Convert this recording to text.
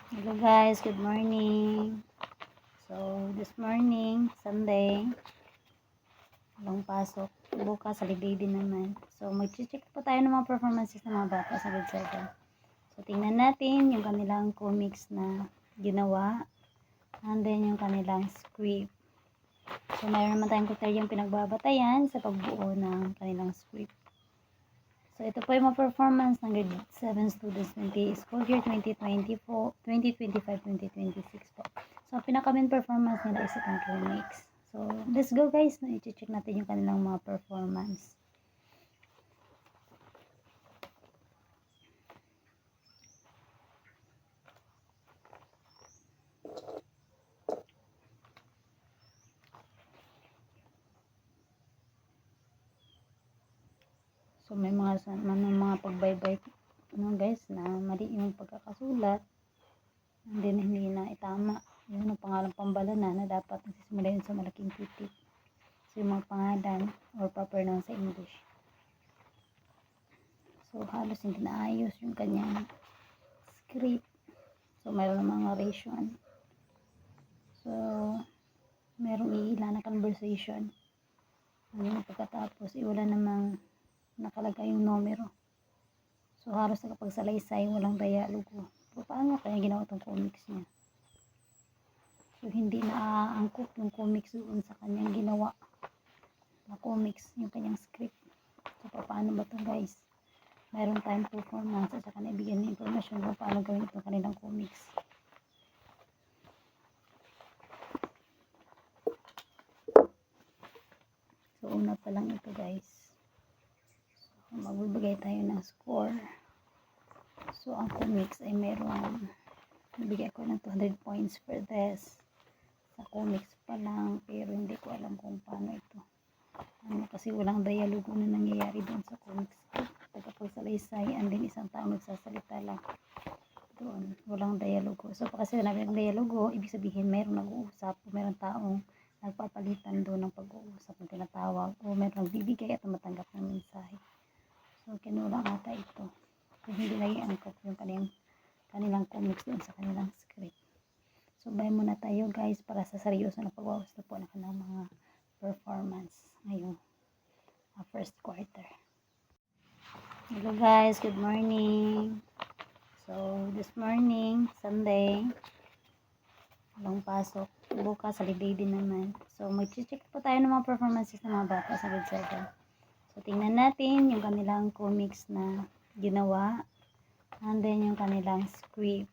Hello guys, good morning. So, this morning, Sunday, walang pasok. Bukas, holiday din naman. So, mag-check po tayo ng mga performances ng mga bata sa grade 7. So, tingnan natin yung kanilang comics na ginawa. And then, yung kanilang script. So, mayroon naman tayong kriteryong pinagbabatayan sa pagbuo ng kanilang script. So, ito po yung mga performance ng grade 7 students 20 school year 2024, 2025-2026 po. So, pinaka-main performance nila is itong comics. So, let's go guys. I-check natin yung kanilang mga performance. So, may mga pagbaybay guys na mali yung pagkakasulat. And then, hindi na itama. Yun ang pangalang pambalana na dapat nagsisimula yun sa malaking titik. So, yung mga pangalan or proper noun sa English. So, halos hindi naayos yung kanyang script. So, mayroon mga ration. So, mayroong iilan na conversation. Ano pagkatapos, wala namang nakalagay yung numero. So, halos nakapagsalaysay, walang dialogo. So, paano kaya ginawa itong comics niya? So, hindi naaangkop yung comics doon sa kanyang ginawa na comics, yung kanyang script. So, paano ba ito guys? Mayroon tayong performance at saka naibigyan ng information kung paano gawin itong kanilang comics. So, una pa lang ito guys. So, magbibigay tayo ng score. So, ang comics ay meron, nabigay ko ng 200 points for this. Sa comics pa lang, pero hindi ko alam kung paano ito. Kasi walang dialogo na nangyayari doon sa comics. Pagkapag-salaysay, and then isang tao nagsasalita lang. Doon, walang dialogo. So, kasi sinabi ng dialogo, ibig sabihin mayroong nag-uusap, mayroong taong nagpapalitan doon ng pag-uusap ng tinatawag, o mayroong nagbibigay at matanggap ng mensahe. So, kinulang ata ito. So, hindi naging angkop yung kanilang comics doon sa kanilang script. So, bye muna tayo guys para sa seryoso na pagwawasto po ng kanilang mga performance ngayong first quarter. Hello guys, good morning. So, this morning, Sunday, walang pasok. Bukas, holiday din naman. So, mag-check po tayo ng mga performances ng mga bata sa grade 7. So, tingnan natin yung kanilang comics na ginawa. And then, yung kanilang script.